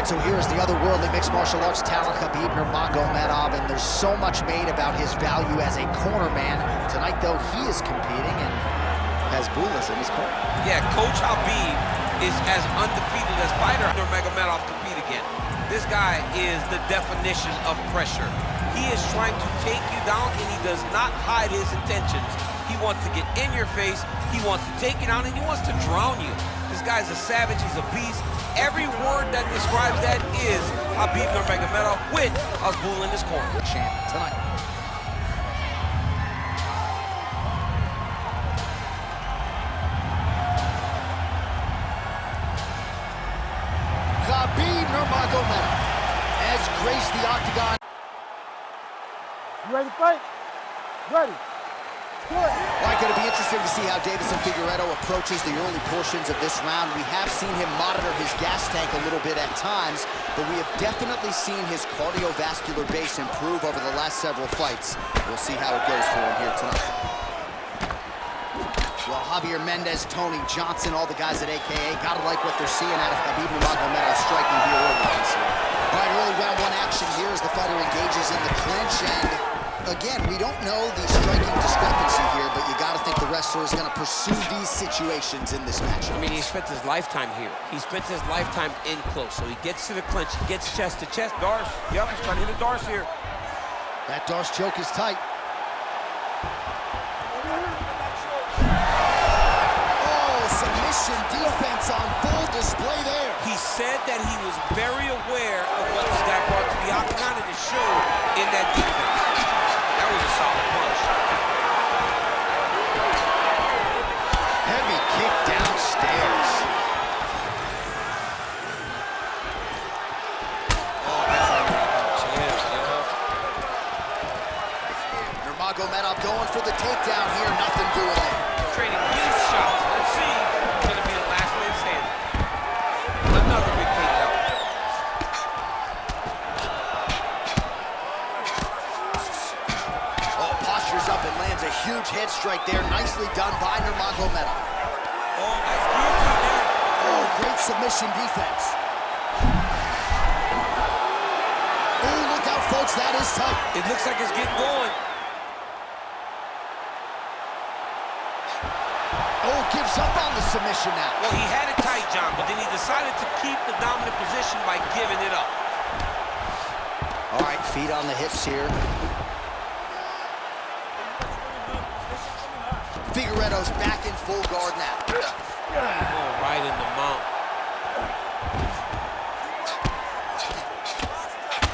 right, so here's the otherworldly mixed martial arts talent, Khabib Nurmagomedov, and there's so much made about his value as a corner man. Tonight, though, he is competing and has Bulas in his corner. Yeah, Coach Habib is as undefeated as fighter Nurmagomedov compete again. This guy is the definition of pressure. He is trying to take you down, and he does not hide his intentions. He wants to get in your face, he wants to take you down, and he wants to drown you. This guy's a savage, he's a beast. Every word that describes that is Khabib Nurmagomedov with Abdul in his corner. Champ tonight. Khabib Nurmagomedov has graced the octagon. You ready to fight? Ready. All right, going to be interesting to see how Deiveson Figueiredo approaches the early portions of this round. We have seen him monitor his gas tank a little bit at times, but we have definitely seen his cardiovascular base improve over the last several fights. We'll see how it goes for him here tonight. Well, Javier Mendez, Tony Johnson, all the guys at AKA, gotta like what they're seeing out of Khabib Nurmagomedov striking here early this year. All right, early round one action here as the fighter engages in the clinch, and again, we don't know the striking discrepancy here, but you got to think the wrestler is going to pursue these situations in this match. I mean, he spent his lifetime here. He spent his lifetime in close. So he gets to the clinch, he gets chest to chest. Darce, yep, he's trying to hit a Darce here. That Darce choke is tight. Oh, submission defense on full display there. He said that he was very aware of what this guy brought to the octagon, and it showed in that defense. That was a solid punch. Heavy kick downstairs. Nurmagomedov going for the takedown here, nothing doing it. Trading these shots. Let's see. It's going to be the last man standing. Another big takedown. Up and lands a huge head strike there. Nicely done by Nurmagomedov. Oh, nice guillotine there. Oh, great submission defense. Oh, look out, folks. That is tight. It looks like it's getting going. Oh, gives up on the submission now. Well, he had it tight, John, but then he decided to keep the dominant position by giving it up. All right, feet on the hips here. Figueiredo's back in full guard now. Oh, right in the mount.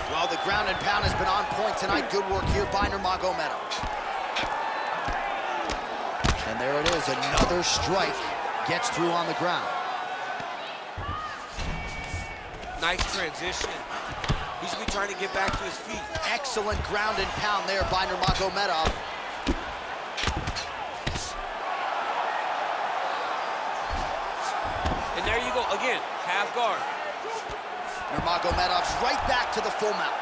Well, the ground and pound has been on point tonight. Good work here by Nurmagomedov. And there it is, another strike. Gets through on the ground. Nice transition. He should be trying to get back to his feet. Excellent ground and pound there by Nurmagomedov. And there you go, again, half guard. Nurmagomedov's right back to the full mount.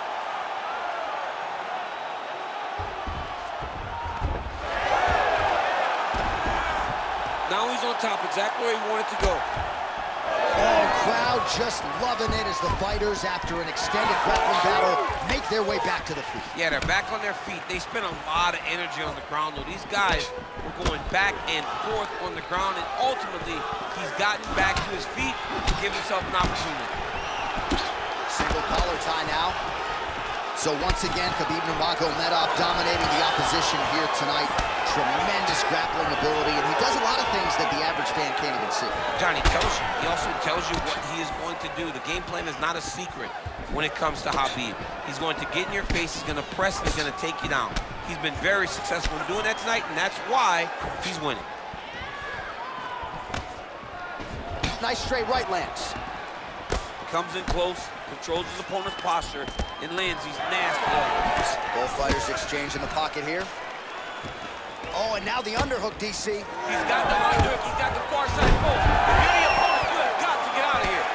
Now he's on top, exactly where he wanted to go. Oh, crowd just loving it as the fighters, after an extended grappling battle, make their way back to the feet. Yeah, they're back on their feet. They spent a lot of energy on the ground, though. These guys were going back and forth on the ground, and ultimately, he's gotten back to his feet to give himself an opportunity. Single collar tie now. So once again, Khabib Nurmagomedov dominating the opposition here tonight. Tremendous grappling ability, and he does a lot of things that the average fan can't even see. Johnny tells you. He also tells you what he is going to do. The game plan is not a secret when it comes to Khabib. He's going to get in your face, he's going to press, and he's going to take you down. He's been very successful in doing that tonight, and that's why he's winning. Nice straight right lands. Comes in close, controls his opponent's posture, and lands these nasty elbows. Both fighters exchange in the pocket here. Oh, and now the underhook, DC. He's got the underhook, he's got the far side post. If you're the opponent, you have got to get out of here.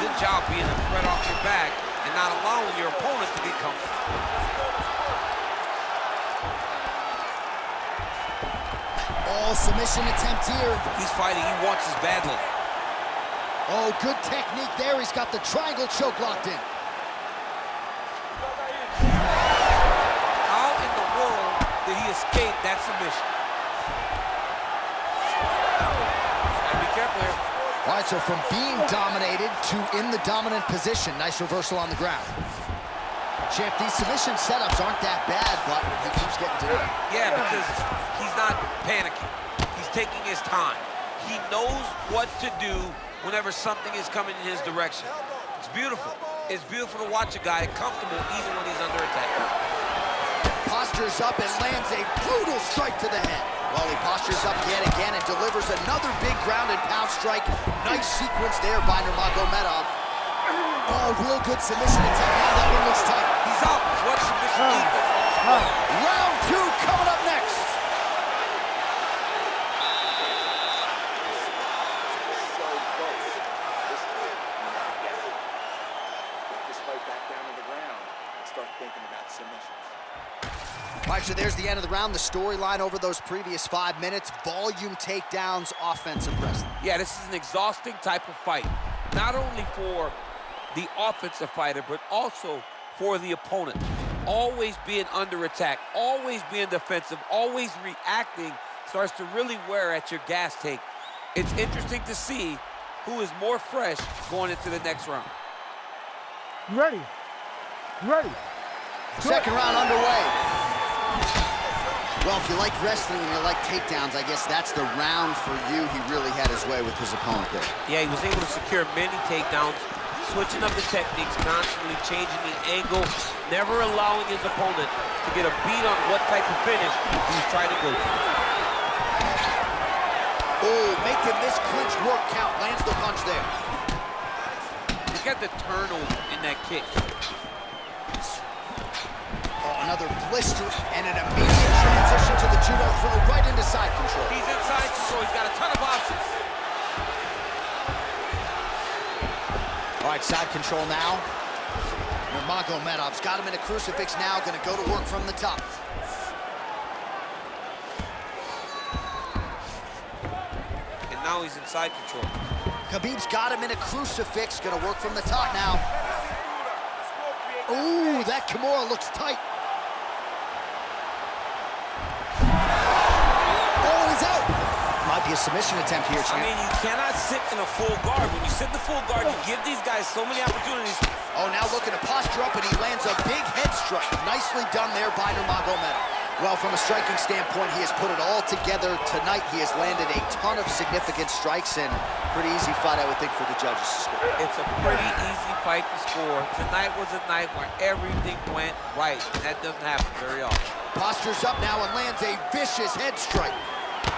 Good job being a threat off your back and not allowing your opponent to get comfortable. Oh, submission attempt here. He's fighting, he wants this badly. Oh, good technique there. He's got the triangle choke locked in. How in the world did he escape that submission? Gotta be careful here. All right, so from being dominated to in the dominant position. Nice reversal on the ground. Champ, these submission setups aren't that bad, but he keeps getting denied. Yeah, because he's not panicking. He's taking his time. He knows what to do whenever something is coming in his direction. It's beautiful. It's beautiful to watch a guy comfortable even when he's under attack. Postures up and lands a brutal strike to the head. Well, he postures up yet again and delivers another big ground and pound strike. Nice sequence there by Nurmagomedov. Oh, real good submission attempt. Now that one looks tight. He's out. What submission defense? Round 2 coming up next. All right, so there's the end of the round. The storyline over those previous 5 minutes. Volume takedowns, offensive wrestling. Yeah, this is an exhausting type of fight. Not only for the offensive fighter, but also for the opponent. Always being under attack, always being defensive, always reacting starts to really wear at your gas tank. It's interesting to see who is more fresh going into the next round. You ready? You ready? Second round underway. Well, if you like wrestling and you like takedowns, I guess that's the round for you. He really had his way with his opponent there. Yeah, he was able to secure many takedowns, switching up the techniques, constantly changing the angle, never allowing his opponent to get a beat on what type of finish he's trying to go to. Oh, making this clinch work count. Lands the punch there. Look at the turnover in that kick. Oh, another blister and an immediate transition to the judo throw right into side control. He's inside control. He's got a ton of options. All right, side control now. Nurmagomedov's got him in a crucifix now, gonna go to work from the top. And now he's in side control. Khabib's got him in a crucifix, gonna work from the top now. Ooh, that Kimura looks tight. Oh, he's out. Might be a submission attempt here, champ. I mean, you cannot sit in a full guard. When you sit in the full guard, you give these guys so many opportunities. Oh, now looking to posture up, and he lands a big head strike. Nicely done there by Nurmagomedov. Well, from a striking standpoint, he has put it all together tonight. He has landed a ton of significant strikes, and pretty easy fight, I would think, for the judges to score. It's a pretty easy fight to score. Tonight was a night where everything went right, and that doesn't happen very often. Postures up now and lands a vicious head strike.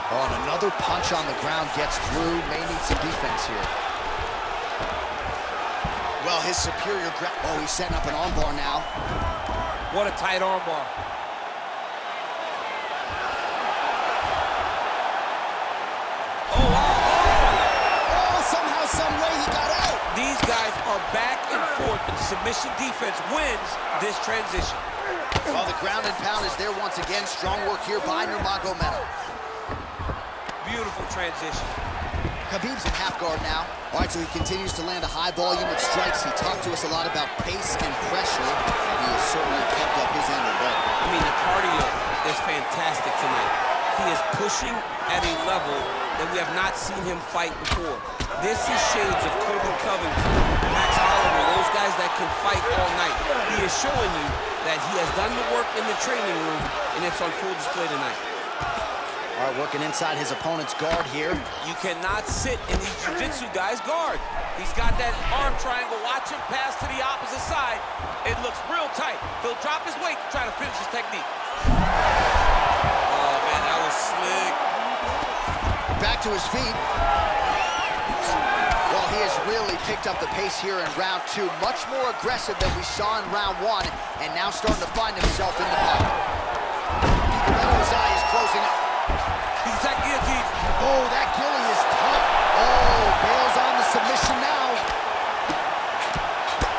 Oh, and another punch on the ground gets through. May need some defense here. Well, his superior grab. Oh, he's setting up an armbar now. What a tight armbar. Somehow, some way he got out. These guys are back and forth, and submission defense wins this transition. Well, the ground and pound is there once again. Strong work here by Nurmagomedov. Beautiful transition. Khabib's in half guard now. All right, so he continues to land a high volume of strikes. He talked to us a lot about pace and pressure, and he has certainly kept up his end of that. I mean, the cardio is fantastic tonight. He is pushing at a level that we have not seen him fight before. This is shades of Colby Covington, Max Holloway, those guys that can fight all night. He is showing you that he has done the work in the training room, and it's on full display tonight. All right, working inside his opponent's guard here. You cannot sit in these jiu-jitsu guys' guard. He's got that arm triangle. Watch him pass to the opposite side. It looks real tight. He'll drop his weight to try to finish his technique. Oh, man, that was slick. Back to his feet. Well, he has really picked up the pace here in round 2. Much more aggressive than we saw in round 1, and now starting to find himself in the pocket. His eye is closing up. He's that guillotine. Oh, that gilly is tough. Oh, bails on the submission now.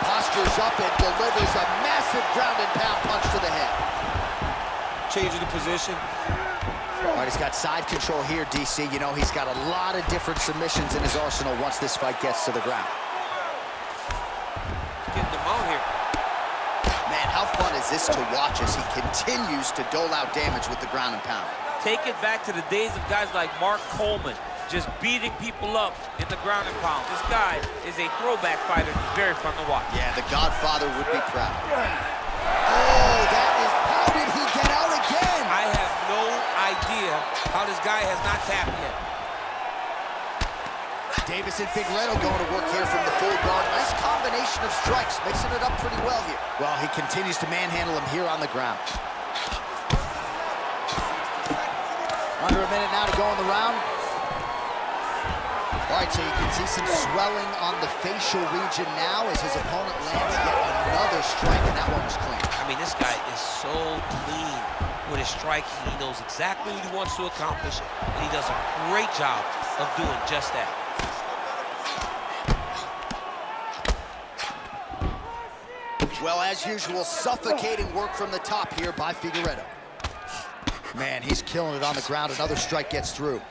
Postures up and delivers a massive ground and pound punch to the head. Changing the position. All right, he's got side control here, DC. You know, he's got a lot of different submissions in his arsenal once this fight gets to the ground. Getting them out here. Man, how fun is this to watch as he continues to dole out damage with the ground and pound? Take it back to the days of guys like Mark Coleman, just beating people up in the ground and pound. This guy is a throwback fighter. He's very fun to watch. Yeah, the Godfather would be proud. Oh, that is... How did he get out again? I have no idea how this guy has not tapped yet. Deiveson Figueiredo going to work here from the full guard. Nice combination of strikes, mixing it up pretty well here. Well, he continues to manhandle him here on the ground. Under a minute now to go in the round. All right, so you can see some swelling on the facial region now as his opponent lands yet another strike, and that one was clean. I mean, this guy is so clean with his striking. He knows exactly what he wants to accomplish, and he does a great job of doing just that. Well, as usual, suffocating work from the top here by Figueiredo. Man, he's killing it on the ground. Another strike gets through.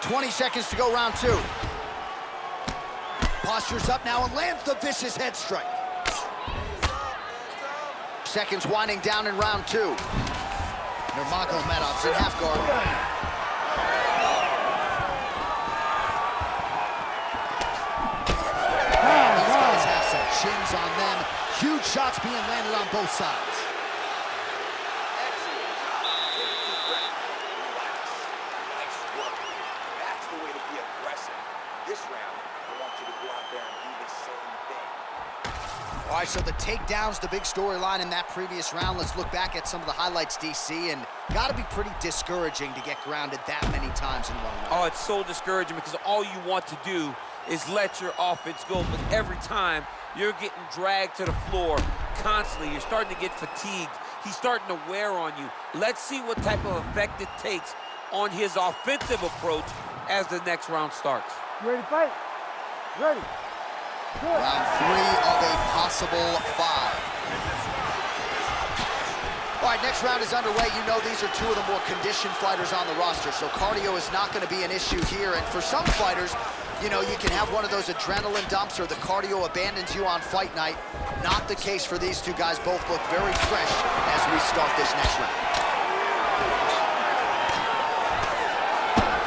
20 seconds to go, round two. Postures up now and lands the vicious head strike. Seconds winding down in round two. Nurmagomedov's in half guard. These guys have some chins on them. Huge shots being landed on both sides. All right, so the takedowns, the big storyline in that previous round. Let's look back at some of the highlights, DC, and got to be pretty discouraging to get grounded that many times in one round. Oh, it's so discouraging because all you want to do is let your offense go, but every time you're getting dragged to the floor constantly. You're starting to get fatigued. He's starting to wear on you. Let's see what type of effect it takes on his offensive approach as the next round starts. You ready to fight? Ready. Good. Round three of a possible five. All right, next round is underway. You know these are two of the more conditioned fighters on the roster, so cardio is not going to be an issue here. And for some fighters, you know, you can have one of those adrenaline dumps or the cardio abandons you on fight night. Not the case for these two guys. Both look very fresh as we start this next round.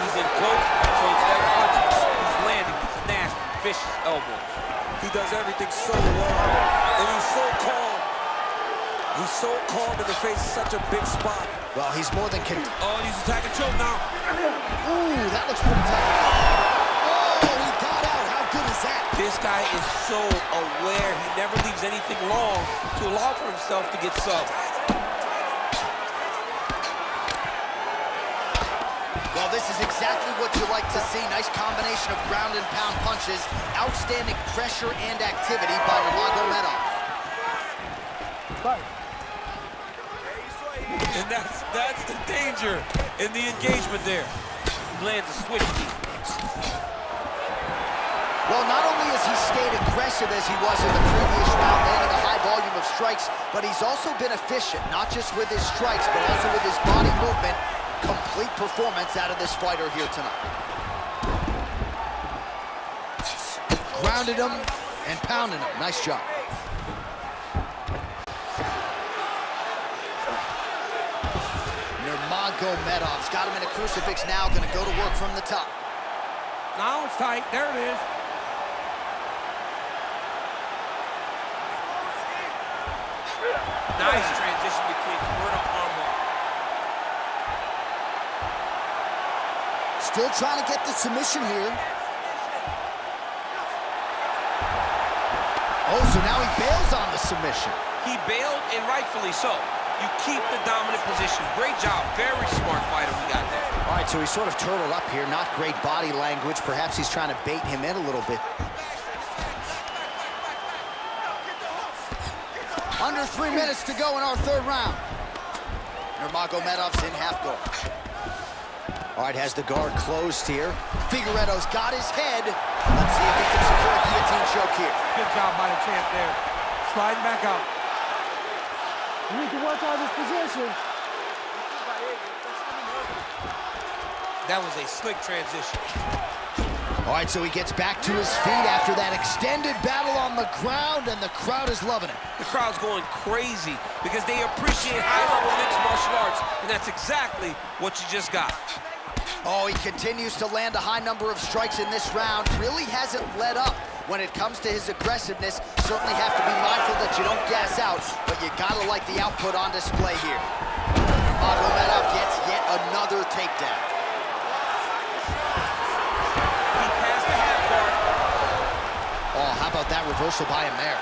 He's in close, so instead of punches, he's landing these nasty, vicious elbows. He does everything so well, and he's so calm. He's so calm in the face of such a big spot. Well, he's more than... Oh, he's attacking choke now. Ooh, that looks pretty tough. Oh, he got out. How good is that? This guy is so aware. He never leaves anything long to allow for himself to get subbed. Well, this is exactly what you like to see. Nice combination of ground and pound punches. Outstanding pressure and activity by Nurmagomedov. And that's the danger in the engagement there. He lands a switch knee. Well, not only has he stayed aggressive as he was in the previous round, landing a high volume of strikes, but he's also been efficient, not just with his strikes, but also with his body movement. Complete performance out of this fighter here tonight. Grounded him and pounded him. Nice job. Nurmagomedov's got him in a crucifix now, going to go to work from the top. Now it's tight. There it is. Nice transition between Roberto armbar. Still trying to get the submission here. Oh, so now he bails on the submission. He bailed, and rightfully so. You keep the dominant position. Great job. Very smart fighter we got there. All right, so he's sort of turtled up here. Not great body language. Perhaps he's trying to bait him in a little bit. Under 3 minutes to go in our third round. Nurmagomedov's in half guard. All right, has the guard closed here. Figueiredo's got his head. Let's see if he can secure a guillotine choke here. Good job by the champ there. Sliding back out. You need to work on this position. That was a slick transition. All right, so he gets back to his feet after that extended battle on the ground, and the crowd is loving it. The crowd's going crazy because they appreciate high-level mixed martial arts, and that's exactly what you just got. Oh, he continues to land a high number of strikes in this round. Really hasn't let up when it comes to his aggressiveness. Certainly have to be mindful that you don't gas out, but you gotta like the output on display here. Nurmagomedov gets yet another takedown. He passed the half guard. Oh, how about that reversal by him there?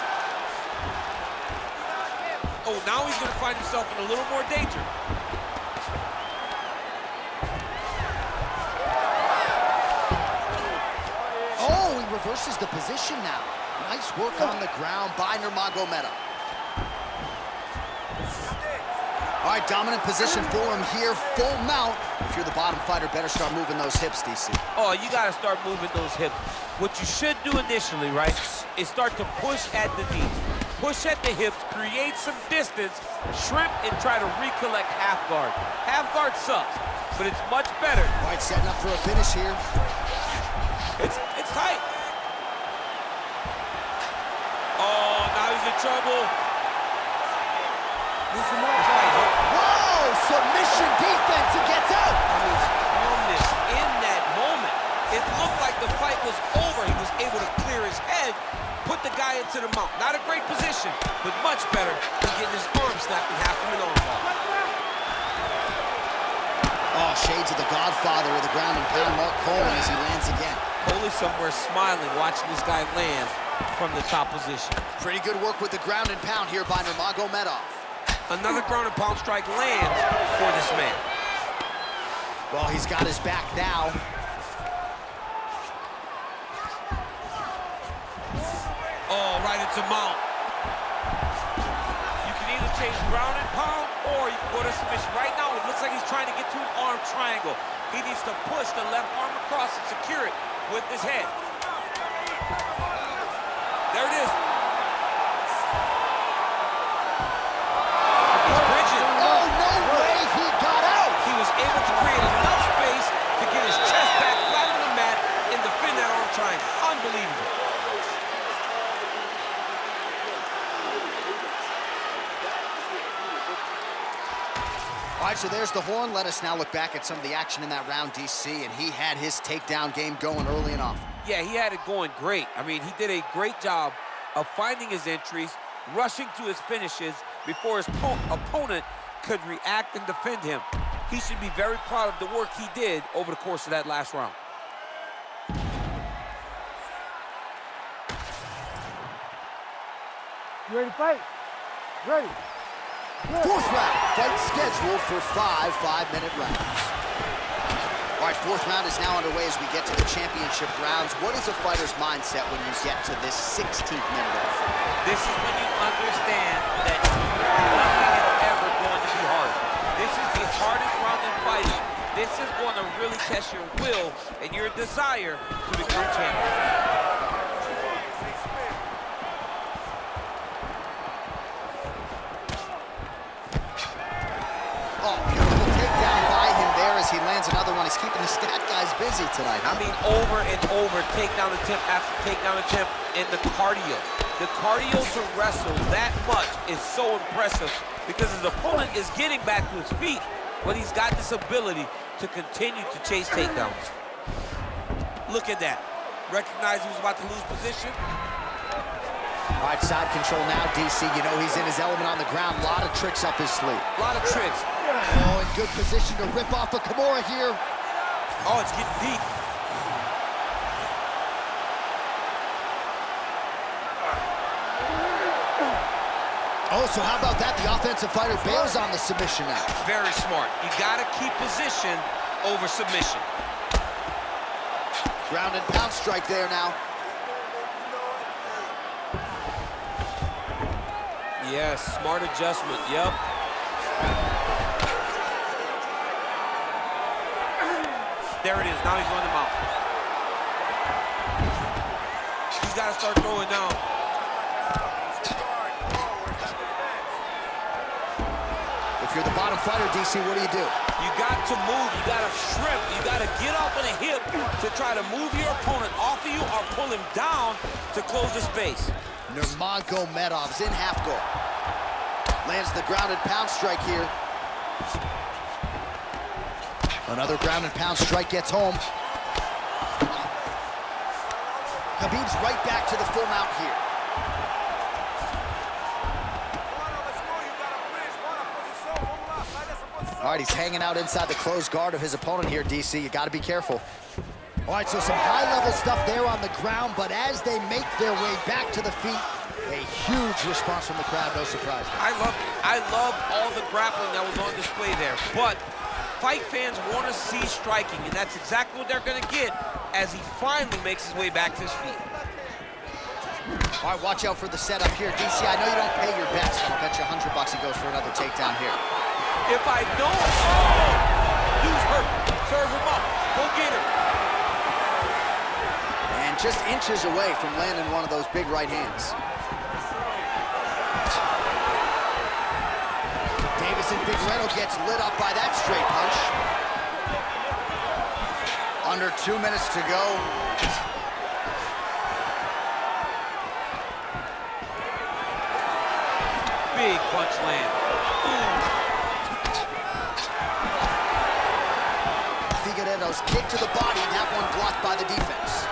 Oh, now he's gonna find himself in a little more danger. Oh, he reverses the position now. Nice work on the ground by Nurmagomedov. All right, dominant position for him here, full mount. If you're the bottom fighter, better start moving those hips, DC. Oh, you gotta start moving those hips. What you should do initially, right, is start to push at the knees. Push at the hips, create some distance, shrimp, and try to recollect half guard. Half guard sucks, but it's much better. All right, setting up for a finish here. It's tight. Oh, now he's in trouble. Whoa, submission defense, he gets out. His calmness in that moment. It looked like the fight was over. He was able to clear his head, put the guy into the mount. Not a great position, but much better than getting his arm snapped in half from an armbar. Oh, shades of the godfather of the ground and pound, Mark Coleman, as he lands again. Coley somewhere smiling, watching this guy land from the top position. Pretty good work with the ground and pound here by Nurmagomedov. Another ground and pound strike lands for this man. Well, he's got his back now. Oh, right into mount. You can either change ground and pound, or you can go to submission. Right now, it looks like he's trying to get to an arm triangle. He needs to push the left arm across and secure it with his head. There it is. He's bridging. Oh, no way, he got out. He was able to create enough space to get his chest back flat on the mat and defend that arm triangle. Unbelievable. All right, so there's the horn. Let us now look back at some of the action in that round, DC, and he had his takedown game going early and often. Yeah, he had it going great. I mean, he did a great job of finding his entries, rushing to his finishes before his opponent could react and defend him. He should be very proud of the work he did over the course of that last round. You ready to fight? Ready. Fourth round, fight scheduled for 5 5-minute rounds. All right, fourth round is now underway as we get to the championship rounds. What is a fighter's mindset when you get to this 16th minute of the fight? This is when you understand that nothing is ever going to be hard. This is the hardest round in fighting. This is going to really test your will and your desire to become champion. He lands another one. He's keeping the stat guys busy tonight. I mean, over and over, takedown attempt after takedown attempt, and the cardio. The cardio to wrestle that much is so impressive because his opponent is getting back to his feet, but he's got this ability to continue to chase takedowns. Look at that. Recognize he was about to lose position. All right, side control now, DC. You know he's in his element on the ground. A lot of tricks up his sleeve. A lot of tricks. Oh, in good position to rip off a Kimura here. Oh, it's getting deep. Oh, so how about that? The offensive fighter bails on the submission now. Very smart. You got to keep position over submission. Ground and pound strike there now. Yes, smart adjustment, yep. There it is, now he's on the mount. He's got to start throwing down. you're the bottom fighter, DC, what do? You got to move, you got to strip, you got to get up on a hip to try to move your opponent off of you or pull him down to close the space. Nurmagomedov's in half guard. Lands the ground and pound strike here. Another ground and pound strike gets home. Khabib's right back to the full mount here. All right, he's hanging out inside the closed guard of his opponent here, DC. You got to be careful. All right, so some high-level stuff there on the ground, but as they make their way back to the feet, a huge response from the crowd, no surprise. I love all the grappling that was on display there, but fight fans want to see striking, and that's exactly what they're going to get as he finally makes his way back to his feet. All right, watch out for the setup here, DC. I know you don't pay your bets, but I'll bet you $100 he goes for another takedown here. If I don't, dude's hurt. Serve him up. Go get him. And just inches away from landing one of those big right hands. Deiveson Figueiredo gets lit up by that straight punch. Under 2 minutes to go. Big punch land. Ooh. Figueiredo's kick to the body, that one blocked by the defense.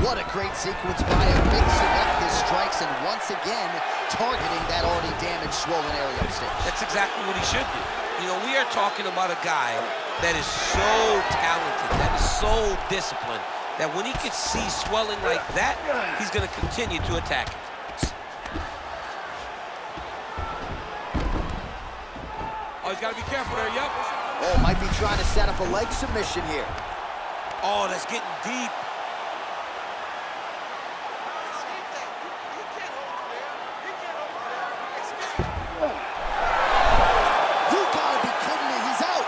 What a great sequence by him, mixing up his strikes and once again targeting that already damaged, swollen area upstairs. That's exactly what he should do. You know, we are talking about a guy that is so talented, that is so disciplined, that when he can see swelling like that, he's going to continue to attack it. Oh, he's got to be careful there, yep. Oh, might be trying to set up a leg submission here. Oh, that's getting deep. You gotta be kidding me, he's out.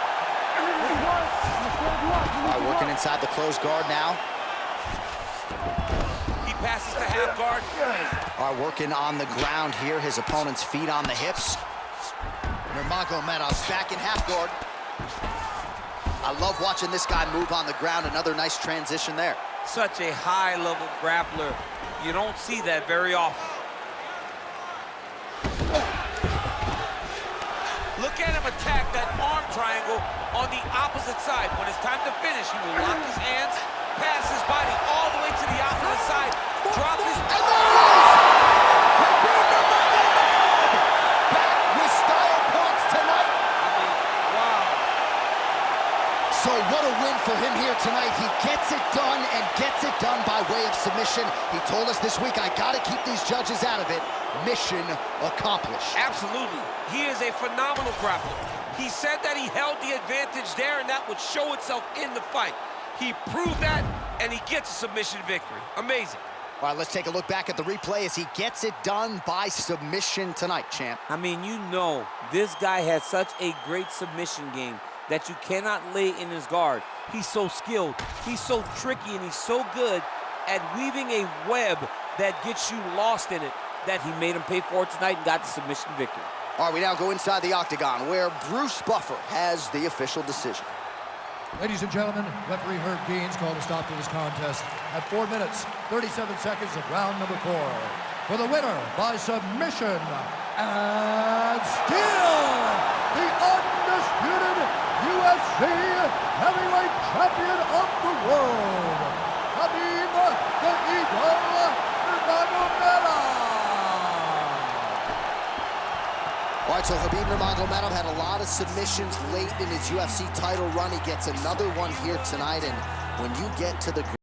All right, working inside the closed guard now. He passes to half guard. All right, working on the ground here, his opponent's feet on the hips. Nurmagomedov's back in half guard. I love watching this guy move on the ground. Another nice transition there. Such a high-level grappler. You don't see that very often. Look at him attack that arm triangle on the opposite side. When it's time to finish, he will lock his hands, pass his body all the way to the opposite side, drop his... And there he is! Back with style points tonight. Wow. So what a win for him here tonight. He gets it done and gets it done by way of submission. He told us this week, I gotta keep these judges out of it. Mission accomplished. Absolutely. He is a phenomenal grappler. He said that he held the advantage there and that would show itself in the fight. He proved that and he gets a submission victory. Amazing. All right, let's take a look back at the replay as he gets it done by submission tonight, champ. I mean, you know, this guy has such a great submission game that you cannot lay in his guard. He's so skilled, he's so tricky, and he's so good at weaving a web that gets you lost in it that he made him pay for it tonight and got the submission victory. All right, we now go inside the octagon where Bruce Buffer has the official decision. Ladies and gentlemen, referee Herb Deans called a stop to this contest at 4 minutes, 37 seconds of round number 4. For the winner by submission, and still the undisputed UFC heavyweight champion of the world, Khabib the Eagle Nurmagomedov. All right, so Khabib Nurmagomedov had a lot of submissions late in his UFC title run. He gets another one here tonight, and when you get to the